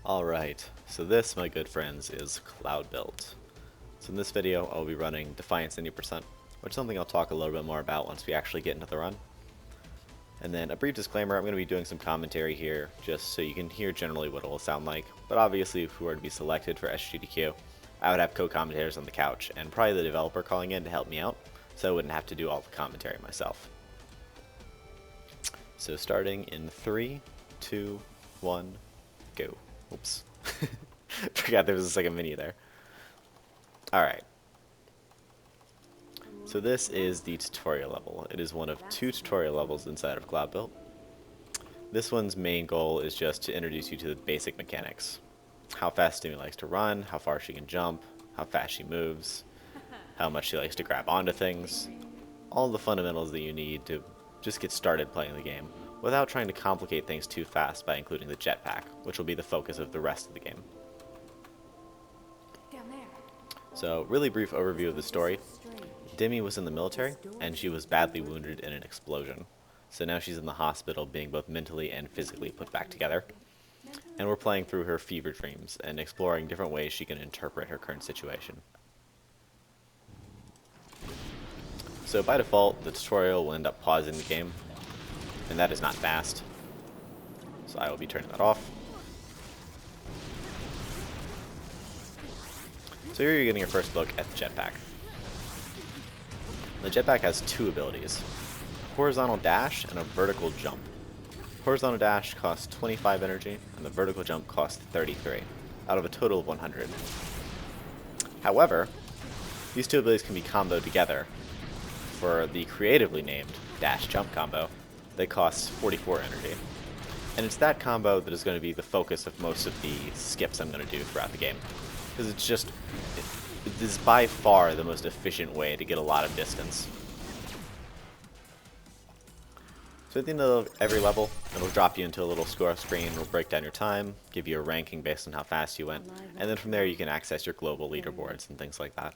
Alright, so this, my good friends, is Cloudbuilt. So in this video, I'll be running Defiance 90%, which is something I'll talk a little bit more about once we actually get into the run. And then a brief disclaimer, I'm going to be doing some commentary here, just so you can hear generally what it will sound like. But obviously, if we were to be selected for SGDQ, I would have co-commentators on the couch, and probably the developer calling in to help me out, so I wouldn't have to do all the commentary myself. So starting in 3, 2, 1, go. Oops. Forgot there was a second menu there. Alright. So this is the tutorial level. It is one of 2 tutorial levels inside of Cloudbuilt. This one's main goal is just to introduce you to the basic mechanics. How fast Demi likes to run, how far she can jump, how fast she moves, how much she likes to grab onto things. All the fundamentals that you need to just get started playing the game, without trying to complicate things too fast by including the jetpack, which will be the focus of the rest of the game. So, really brief overview of the story. Demi was in the military, and she was badly wounded in an explosion. So now she's in the hospital being both mentally and physically put back together. And we're playing through her fever dreams and exploring different ways she can interpret her current situation. So by default, the tutorial will end up pausing the game, and that is not fast. So I will be turning that off. So here you're getting your first look at the jetpack. The jetpack has 2 abilities, horizontal dash and a vertical jump. Horizontal dash costs 25 energy, and the vertical jump costs 33, out of a total of 100. However, these 2 abilities can be comboed together for the creatively named dash jump combo that costs 44 energy. And it's that combo that is going to be the focus of most of the skips I'm going to do throughout the game. Because it is by far the most efficient way to get a lot of distance. So at the end of every level, it'll drop you into a little score screen, it'll break down your time, give you a ranking based on how fast you went, and then from there you can access your global leaderboards and things like that.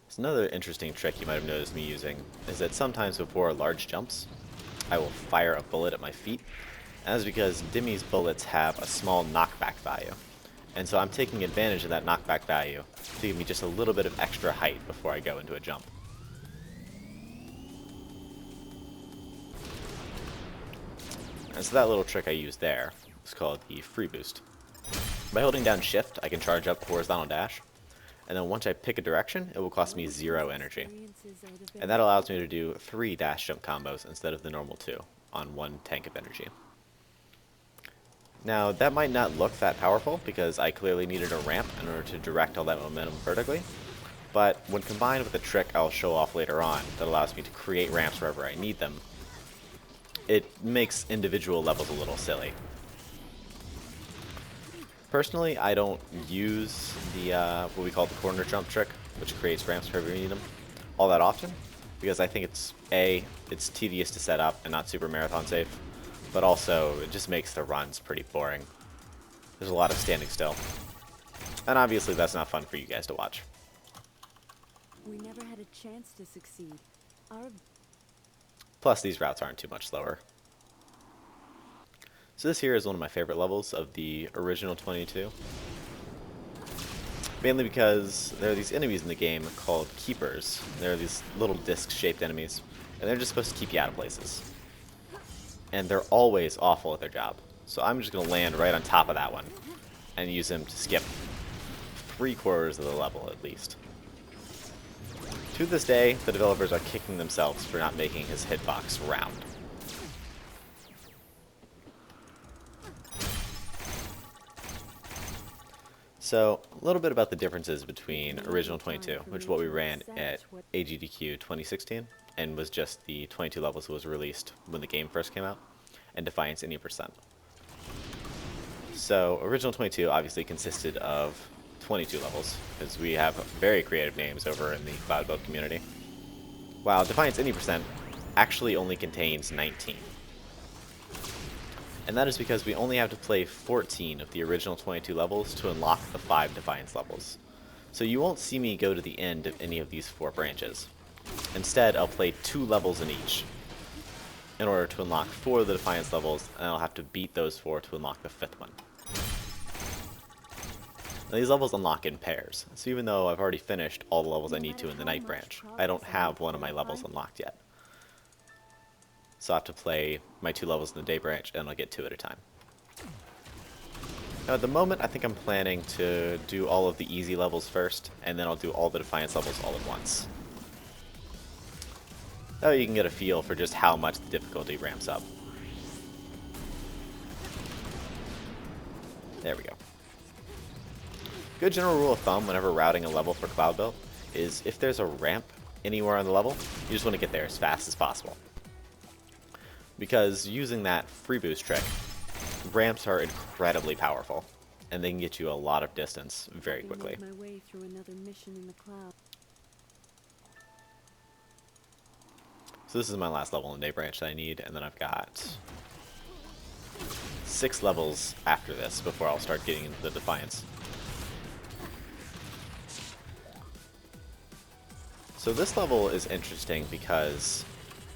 So another interesting trick you might have noticed me using is that sometimes before large jumps, I will fire a bullet at my feet. And that's because Demi's bullets have a small knockback value. And so I'm taking advantage of that knockback value to give me just a little bit of extra height before I go into a jump. And so that little trick I used there is called the free boost. By holding down shift, I can charge up horizontal dash. And then once I pick a direction, it will cost me 0 energy. And that allows me to do 3 dash jump combos instead of the normal 2 on 1 tank of energy. Now, that might not look that powerful because I clearly needed a ramp in order to direct all that momentum vertically, but when combined with a trick I'll show off later on that allows me to create ramps wherever I need them, it makes individual levels a little silly. Personally, I don't use the what we call the corner jump trick, which creates ramps wherever you need them, all that often, because I think it's tedious to set up and not super marathon safe. But also, it just makes the runs pretty boring. There's a lot of standing still. And obviously that's not fun for you guys to watch. We never had a chance to succeed. Plus, these routes aren't too much slower. So this here is one of my favorite levels of the original 22. Mainly because there are these enemies in the game called keepers. They're these little disc-shaped enemies, and they're just supposed to keep you out of places. And they're always awful at their job. So I'm just going to land right on top of that one and use him to skip 3/4 of the level at least. To this day, the developers are kicking themselves for not making his hitbox round. So, a little bit about the differences between original 22, which is what we ran at AGDQ 2016, and was just the 22 levels that was released when the game first came out, and Defiance 90%. So, original 22 obviously consisted of 22 levels, because we have very creative names over in the Cloudbuilt community, while Defiance 90% actually only contains 19. And that is because we only have to play 14 of the original 22 levels to unlock the 5 Defiance levels. So you won't see me go to the end of any of these 4 branches. Instead, I'll play 2 levels in each. in order to unlock 4 of the Defiance levels, and I'll have to beat those 4 to unlock the 5th one. Now these levels unlock in pairs, so even though I've already finished all the levels I need to in the Night Branch, I don't have one of my levels unlocked yet. So I have to play my 2 levels in the Day Branch, and I'll get 2 at a time. Now at the moment, I think I'm planning to do all of the easy levels first, and then I'll do all the Defiance levels all at once. That way you can get a feel for just how much the difficulty ramps up. There we go. Good general rule of thumb whenever routing a level for Cloudbuilt is if there's a ramp anywhere on the level, you just want to get there as fast as possible. Because using that free boost trick, ramps are incredibly powerful, and they can get you a lot of distance very quickly. My way through another mission in the cloud. So this is my last level in Day Branch that I need, and then I've got 6 levels after this before I'll start getting into the Defiance. So this level is interesting because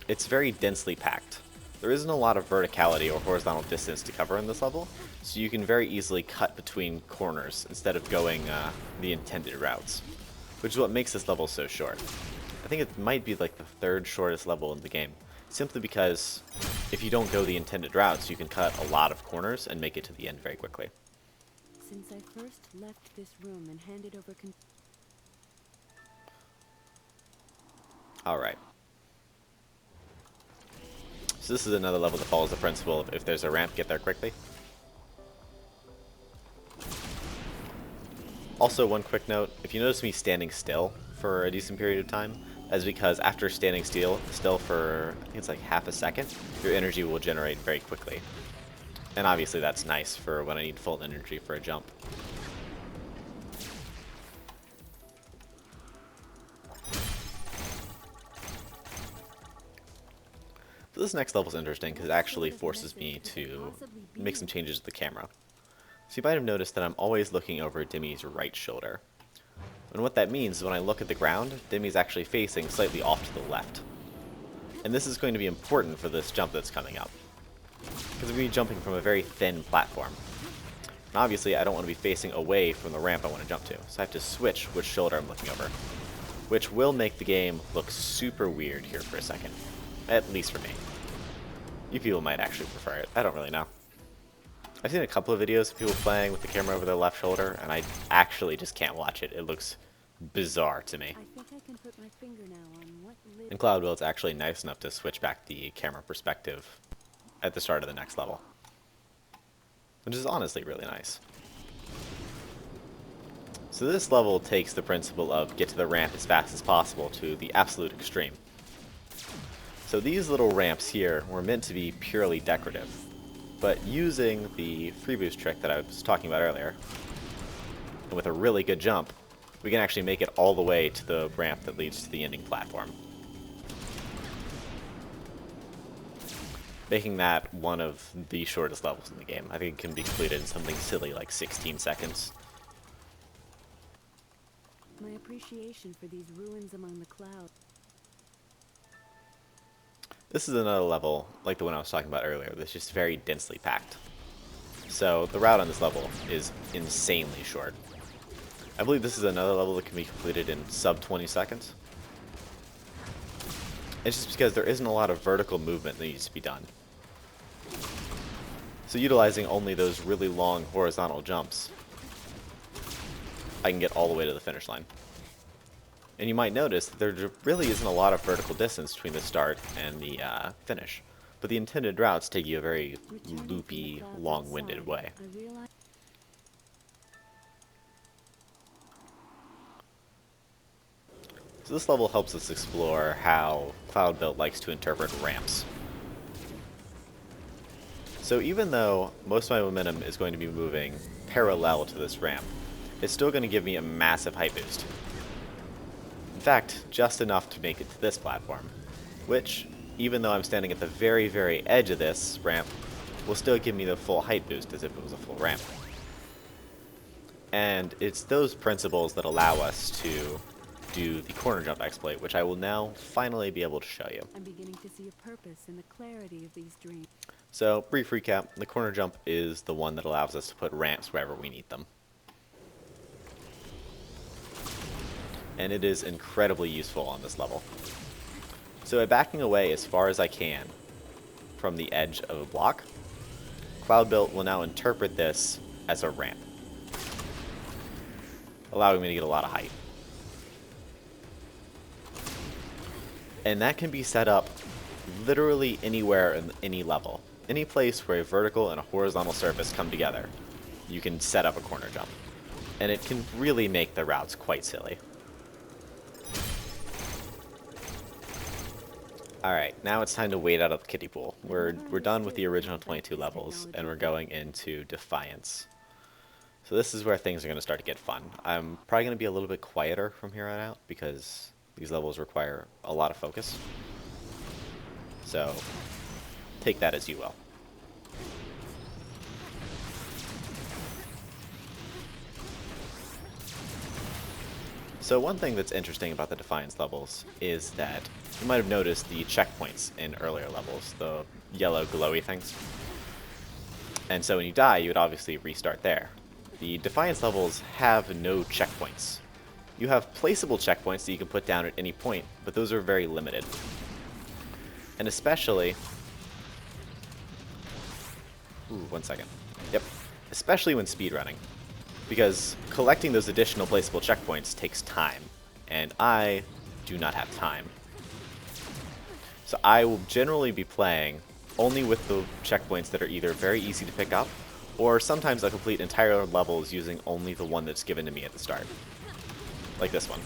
it's very densely packed. There isn't a lot of verticality or horizontal distance to cover in this level, so you can very easily cut between corners instead of going the intended routes, which is what makes this level so short. I think it might be like the 3rd shortest level in the game, simply because if you don't go the intended routes, you can cut a lot of corners and make it to the end very quickly. Since I first left this room and handed over Alright. So this is another level that follows the principle of if there's a ramp, get there quickly. Also, one quick note, if you notice me standing still for a decent period of time, that's because after standing still for, I think it's like half a second, your energy will generate very quickly. And obviously that's nice for when I need full energy for a jump. So this next level is interesting because it actually forces me to make some changes to the camera. So you might have noticed that I'm always looking over Demi's right shoulder. And what that means is when I look at the ground, Demi's actually facing slightly off to the left. And this is going to be important for this jump that's coming up, because I'm going to be jumping from a very thin platform. And obviously I don't want to be facing away from the ramp I want to jump to, so I have to switch which shoulder I'm looking over, which will make the game look super weird here for a second. At least for me. You people might actually prefer it. I don't really know. I've seen a couple of videos of people playing with the camera over their left shoulder, and I actually just can't watch it. It looks bizarre to me. I think I can put my finger now on what And Cloudbuilt's actually nice enough to switch back the camera perspective at the start of the next level, which is honestly really nice. So this level takes the principle of get to the ramp as fast as possible to the absolute extreme. So these little ramps here were meant to be purely decorative, but using the free boost trick that I was talking about earlier, and with a really good jump, we can actually make it all the way to the ramp that leads to the ending platform, making that one of the shortest levels in the game. I think it can be completed in something silly like 16 seconds. my appreciation for these ruins among the clouds. This is another level, like the one I was talking about earlier, that's just very densely packed. So the route on this level is insanely short. I believe this is another level that can be completed in sub 20 seconds. It's just because there isn't a lot of vertical movement that needs to be done. So utilizing only those really long horizontal jumps, I can get all the way to the finish line. And you might notice that there really isn't a lot of vertical distance between the start and the finish. But the intended routes take you a very loopy, long-winded way. So this level helps us explore how Cloudbuilt likes to interpret ramps. So even though most of my momentum is going to be moving parallel to this ramp, it's still going to give me a massive height boost. In fact, just enough to make it to this platform, which, even though I'm standing at the very, very edge of this ramp, will still give me the full height boost as if it was a full ramp. And it's those principles that allow us to do the corner jump exploit, which I will now finally be able to show you. I'm beginning to see a purpose in the clarity of these dreams. So, brief recap, the corner jump is the one that allows us to put ramps wherever we need them. And it is incredibly useful on this level. So by backing away as far as I can from the edge of a block, Cloudbuilt will now interpret this as a ramp, allowing me to get a lot of height. And that can be set up literally anywhere in any level. Any place where a vertical and a horizontal surface come together, you can set up a corner jump. And it can really make the routes quite silly. Alright, now it's time to wade out of the kiddie pool. We're done with the original 22 levels, and we're going into Defiance. So this is where things are going to start to get fun. I'm probably going to be a little bit quieter from here on out, because these levels require a lot of focus. So, take that as you will. So one thing that's interesting about the Defiance levels is that you might have noticed the checkpoints in earlier levels, the yellow glowy things. And so when you die, you would obviously restart there. The Defiance levels have no checkpoints. You have placeable checkpoints that you can put down at any point, but those are very limited. And especially... Ooh, 1 second. Yep. Especially when speedrunning. Because collecting those additional placeable checkpoints takes time, and I do not have time. So I will generally be playing only with the checkpoints that are either very easy to pick up, or sometimes I complete entire levels using only the one that's given to me at the start. Like this one.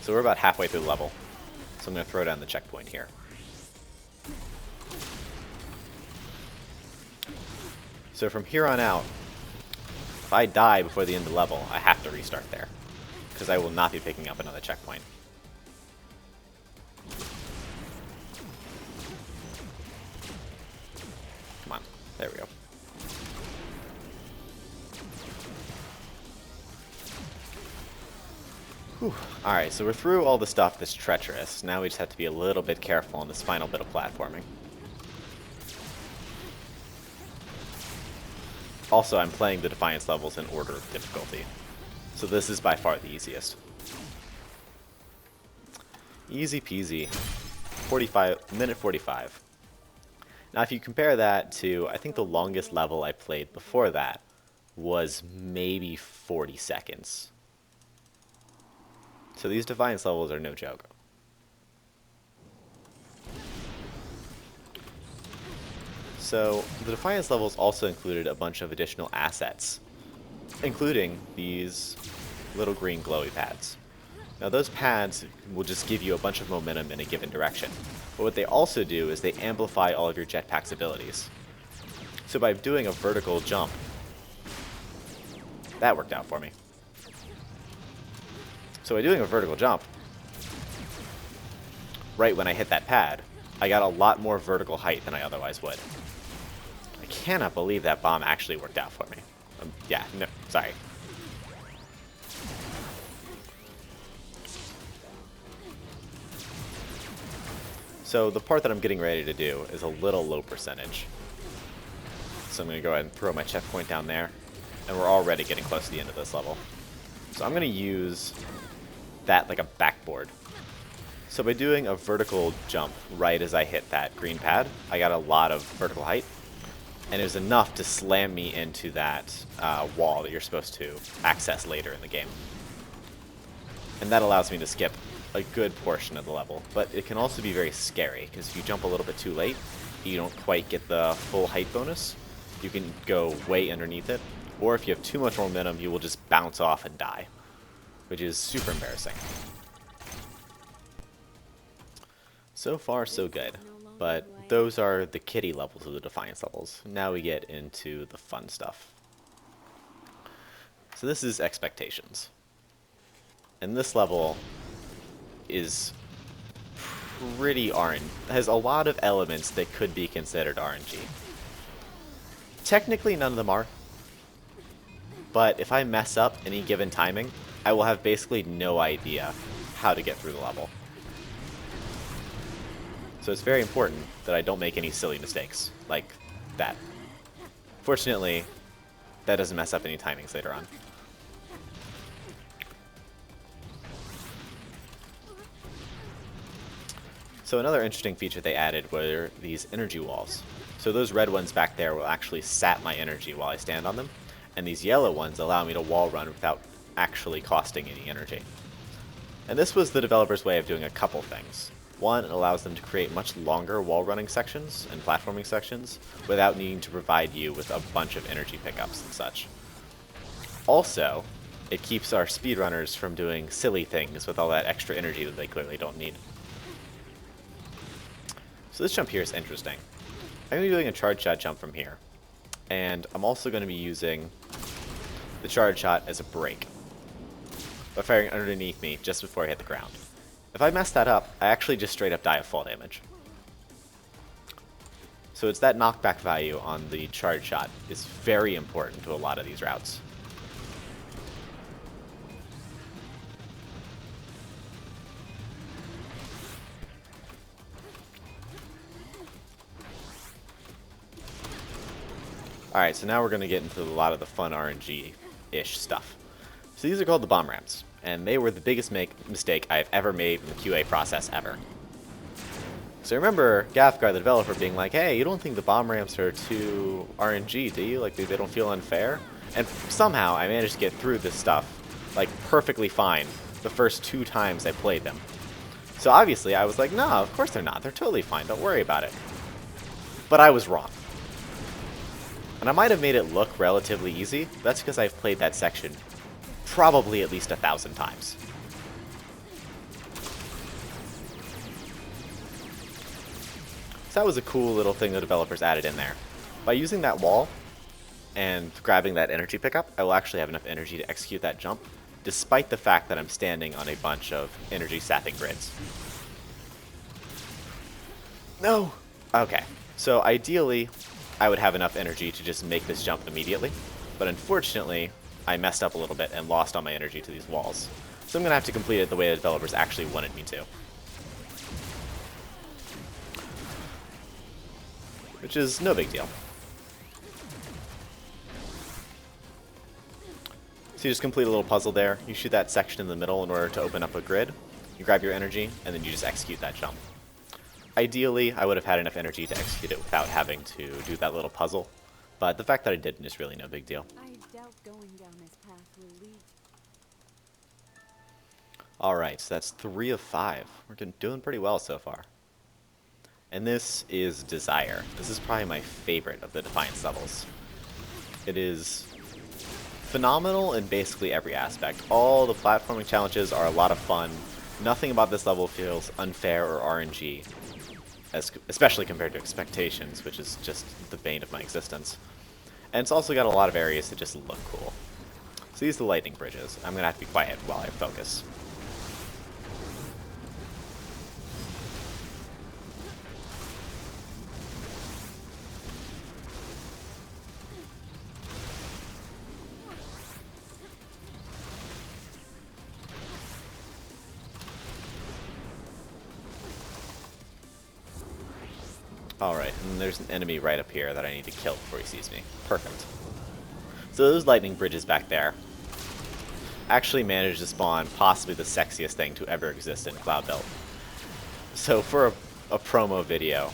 So we're about halfway through the level, so I'm going to throw down the checkpoint here. So from here on out, if I die before the end of the level, I have to restart there, because I will not be picking up another checkpoint. Come on, there we go. Alright, so we're through all the stuff that's treacherous. Now we just have to be a little bit careful on this final bit of platforming. Also, I'm playing the Defiance levels in order of difficulty, so this is by far the easiest. Easy peasy. Minute 45. Now if you compare that to, I think the longest level I played before that was maybe 40 seconds. So these Defiance levels are no joke. So the Defiance levels also included a bunch of additional assets, including these little green glowy pads. Now those pads will just give you a bunch of momentum in a given direction, but what they also do is they amplify all of your jetpack's abilities. So by doing a vertical jump, that worked out for me. So by doing a vertical jump, right when I hit that pad, I got a lot more vertical height than I otherwise would. I cannot believe that bomb actually worked out for me. Yeah, no, sorry. So the part that I'm getting ready to do is a little low percentage. So I'm going to go ahead and throw my checkpoint down there, and we're already getting close to the end of this level. So I'm going to use that like a backboard. So by doing a vertical jump right as I hit that green pad, I got a lot of vertical height, and it was enough to slam me into that wall that you're supposed to access later in the game. And that allows me to skip a good portion of the level, but it can also be very scary, because if you jump a little bit too late, you don't quite get the full height bonus. You can go way underneath it, or if you have too much momentum, you will just bounce off and die, which is super embarrassing. So far, so good, but those are the kiddie levels of the Defiance levels. Now we get into the fun stuff. So this is Expectations. And this level is pretty RNG. Has a lot of elements that could be considered RNG. Technically, none of them are. but if I mess up any given timing, I will have basically no idea how to get through the level. So it's very important that I don't make any silly mistakes like that. Fortunately, that doesn't mess up any timings later on. So another interesting feature they added were these energy walls. So those red ones back there will actually sap my energy while I stand on them, and these yellow ones allow me to wall run without actually costing any energy. And this was the developer's way of doing a couple things. One, it allows them to create much longer wall running sections and platforming sections without needing to provide you with a bunch of energy pickups and such. Also, it keeps our speedrunners from doing silly things with all that extra energy that they clearly don't need. So this jump here is interesting. I'm going to be doing a charge shot jump from here. And I'm also going to be using the charge shot as a break, by firing underneath me just before I hit the ground. If I mess that up, I actually just straight up die of fall damage. So it's that knockback value on the charge shot is very important to a lot of these routes. Alright, so now we're going to get into a lot of the fun RNG-ish stuff. So these are called the bomb ramps, and they were the biggest mistake I've ever made in the QA process ever. So remember Gafgar, the developer, being like, hey, you don't think the bomb ramps are too RNG, do you? Like, they don't feel unfair? And somehow I managed to get through this stuff, like, perfectly fine the first 2 times I played them. So obviously I was like, no, of course they're not. They're totally fine. Don't worry about it. But I was wrong. And I might have made it look relatively easy. That's because I've played that section probably at least 1,000 times. So that was a cool little thing the developers added in there. By using that wall and grabbing that energy pickup, I will actually have enough energy to execute that jump, despite the fact that I'm standing on a bunch of energy sapping grids. No! Okay, so ideally, I would have enough energy to just make this jump immediately, but unfortunately, I messed up a little bit and lost all my energy to these walls. So I'm going to have to complete it the way the developers actually wanted me to. Which is no big deal. So you just complete a little puzzle there. You shoot that section in the middle in order to open up a grid. You grab your energy, and then you just execute that jump. Ideally, I would have had enough energy to execute it without having to do that little puzzle, but the fact that I didn't is really no big deal. I doubt going down this path will lead. Alright, so that's 3 of 5. We're doing pretty well so far. And this is Desire. This is probably my favorite of the Defiance levels. It is phenomenal in basically every aspect. All the platforming challenges are a lot of fun. Nothing about this level feels unfair or RNG, especially compared to Expectations, which is just the bane of my existence. And it's also got a lot of areas that just look cool. So these are the lightning bridges. I'm going to have to be quiet while I focus. Alright, and there's an enemy right up here that I need to kill before he sees me. Perfect. So those lightning bridges back there actually managed to spawn possibly the sexiest thing to ever exist in Cloudbuilt. So for a promo video,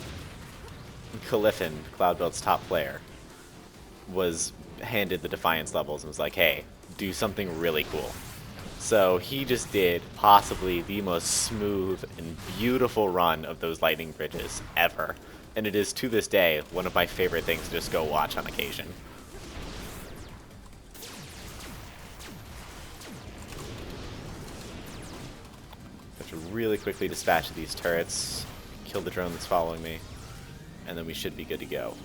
Califin, Cloudbuilt's top player, was handed the Defiance levels and was like, hey, do something really cool. So he just did possibly the most smooth and beautiful run of those lightning bridges ever. And it is, to this day, one of my favorite things to just go watch on occasion. Have to really quickly dispatch these turrets, kill the drone that's following me, and then we should be good to go.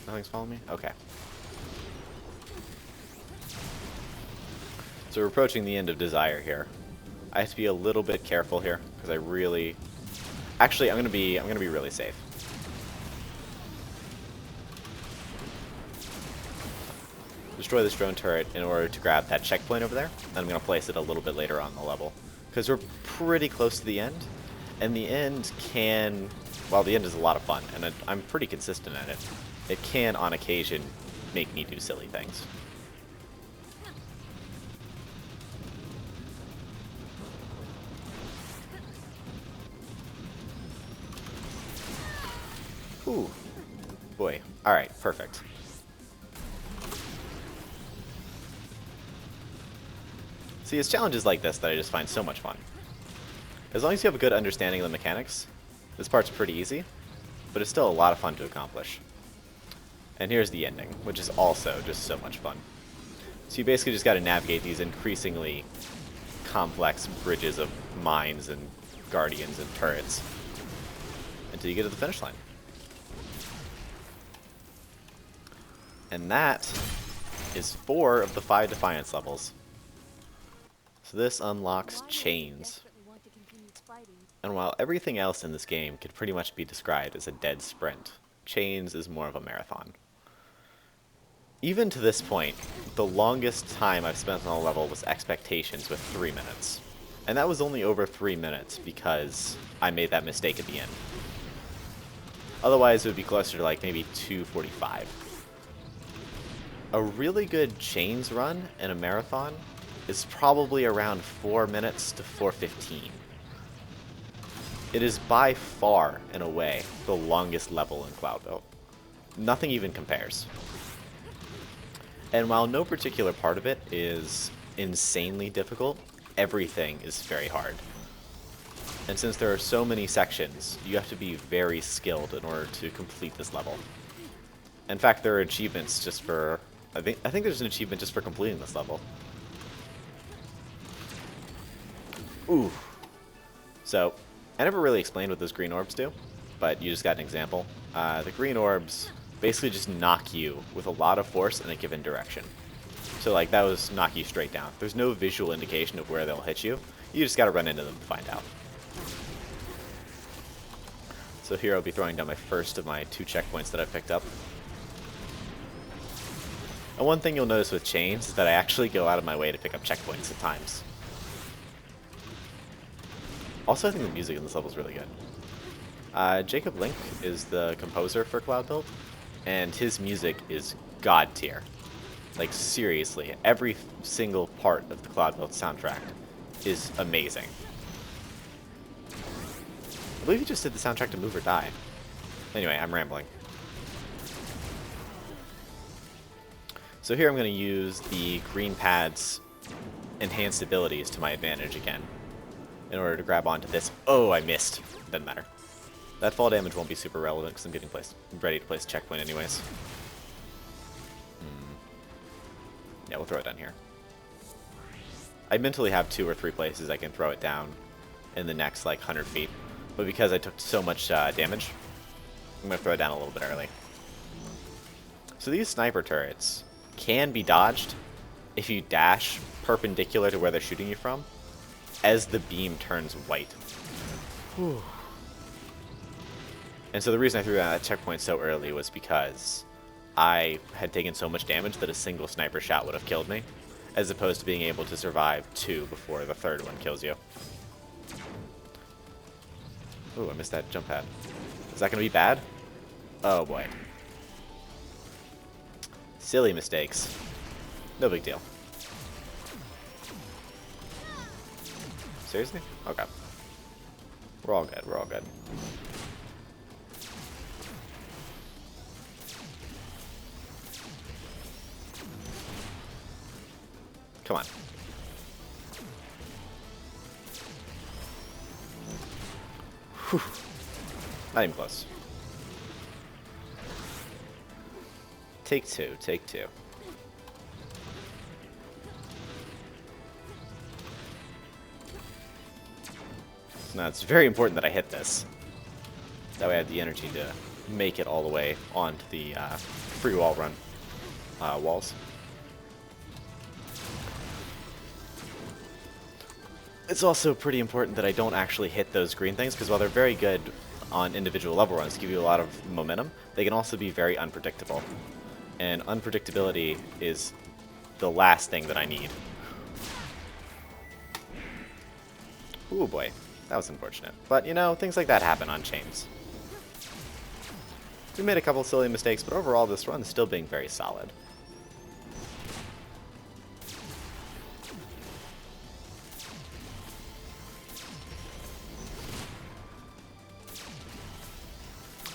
Nothing's following me? Okay. So we're approaching the end of Desire here. I have to be a little bit careful here because I really... Actually, I'm gonna be really safe. destroy this drone turret in order to grab that checkpoint over there. Then I'm going to place it a little bit later on in the level. Because we're pretty close to the end. And the end can... Well, the end is a lot of fun, and I'm pretty consistent at it. It can, on occasion, make me do silly things. Ooh. Boy. Alright, perfect. See, it's challenges like this that I just find so much fun. As long as you have a good understanding of the mechanics, this part's pretty easy, but it's still a lot of fun to accomplish. And here's the ending, which is also just so much fun. So you basically just got to navigate these increasingly complex bridges of mines and guardians and turrets until you get to the finish line. And that is 4 of the 5 Defiance levels. So this unlocks Chains. And while everything else in this game could pretty much be described as a dead sprint, Chains is more of a marathon. Even to this point, the longest time I've spent on a level was Expectations with 3 minutes. And that was only over 3 minutes because I made that mistake at the end. Otherwise it would be closer to like maybe 2:45. A really good Chains run in a marathon is probably around 4 minutes to 4:15. It is by far, in a way, the longest level in Cloudbuilt. Nothing even compares. And while no particular part of it is insanely difficult, everything is very hard. And since there are so many sections, you have to be very skilled in order to complete this level. In fact, there are achievements just for... I think there's an achievement just for completing this level. Ooh. So, I never really explained what those green orbs do, but you just got an example. The green orbs basically just knock you with a lot of force in a given direction. So like that was knock you straight down. There's no visual indication of where they'll hit you. You just gotta run into them to find out. So here I'll be throwing down my first of my 2 checkpoints that I've picked up. And one thing you'll notice with Chains is that I actually go out of my way to pick up checkpoints at times. Also, I think the music in this level is really good. Jacob Link is the composer for Cloudbuilt, and his music is god tier. Like, seriously, every single part of the Cloudbuilt soundtrack is amazing. I believe he just did the soundtrack to Move or Die. Anyway, I'm rambling. So here I'm going to use the green pad's enhanced abilities to my advantage again, in order to grab onto this. Oh, I missed. Doesn't matter. That fall damage won't be super relevant because I'm getting ready to place a checkpoint anyways. Yeah, we'll throw it down here. I mentally have 2 or 3 places I can throw it down in the next like 100 feet, but because I took so much damage, I'm going to throw it down a little bit early. So these sniper turrets can be dodged if you dash perpendicular to where they're shooting you from, as the beam turns white. Whew. And so the reason I threw that checkpoint so early was because I had taken so much damage that a single sniper shot would have killed me, as opposed to being able to survive 2 before the 3rd one kills you. Ooh, I missed that jump pad. Is that going to be bad? Oh boy. Silly mistakes. No big deal. Seriously? Okay. We're all good, we're all good. Come on. Whew. Not even close. Take 2, take 2. So now it's very important that I hit this. That way I have the energy to make it all the way onto the free wall run walls. It's also pretty important that I don't actually hit those green things, because while they're very good on individual level runs to give you a lot of momentum, they can also be very unpredictable. And unpredictability is the last thing that I need. Ooh boy, that was unfortunate. But you know, things like that happen on chains. We made a couple silly mistakes, but overall this run is still being very solid.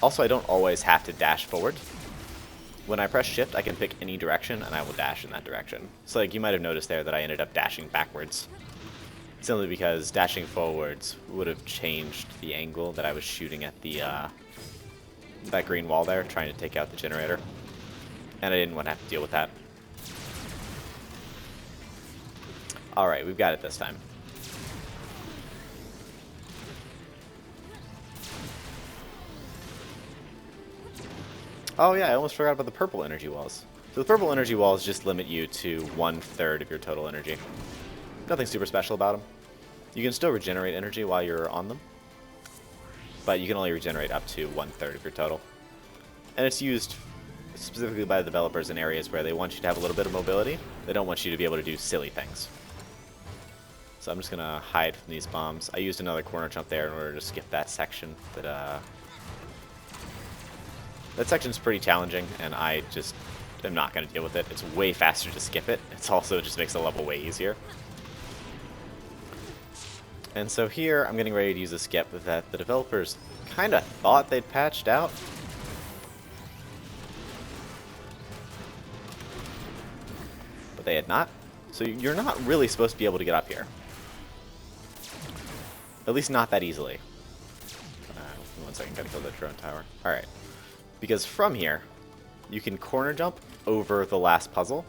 Also, I don't always have to dash forward. When I press shift, I can pick any direction, and I will dash in that direction. So like you might have noticed there that I ended up dashing backwards. Simply because dashing forwards would have changed the angle that I was shooting at the that green wall there, trying to take out the generator. And I didn't want to have to deal with that. Alright, we've got it this time. Oh yeah, I almost forgot about the purple energy walls. So the purple energy walls just limit you to 1/3 of your total energy. Nothing super special about them. You can still regenerate energy while you're on them, but you can only regenerate up to 1/3 of your total. And it's used specifically by the developers in areas where they want you to have a little bit of mobility. They don't want you to be able to do silly things. So I'm just going to hide from these bombs. I used another corner jump there in order to skip that section. That section's pretty challenging, and I just am not going to deal with it. It's way faster to skip it. It's also just makes the level way easier. And so here, I'm getting ready to use a skip that the developers kind of thought they'd patched out. But they had not. So you're not really supposed to be able to get up here. At least not that easily. 1 second, gotta kill the drone tower. Alright. Because from here, you can corner jump over the last puzzle.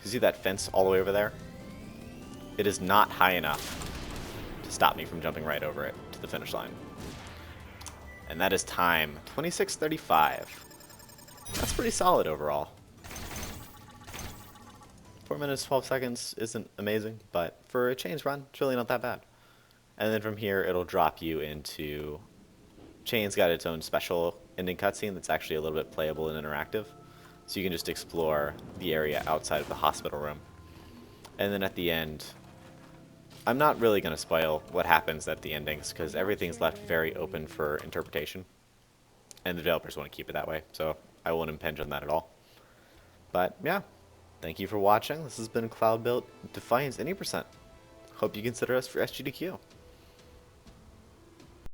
You see that fence all the way over there? It is not high enough to stop me from jumping right over it to the finish line. And that is time 26:35. That's pretty solid overall. 4 minutes, 12 seconds isn't amazing, but for a chains run, it's really not that bad. And then from here, it'll drop you into... Chains got its own special ending cutscene that's actually a little bit playable and interactive. So you can just explore the area outside of the hospital room. And then at the end, I'm not really going to spoil what happens at the endings, because everything's left very open for interpretation. And the developers want to keep it that way, so I won't impinge on that at all. But yeah, thank you for watching. This has been Cloudbuilt Defiance any %. Hope you consider us for SGDQ.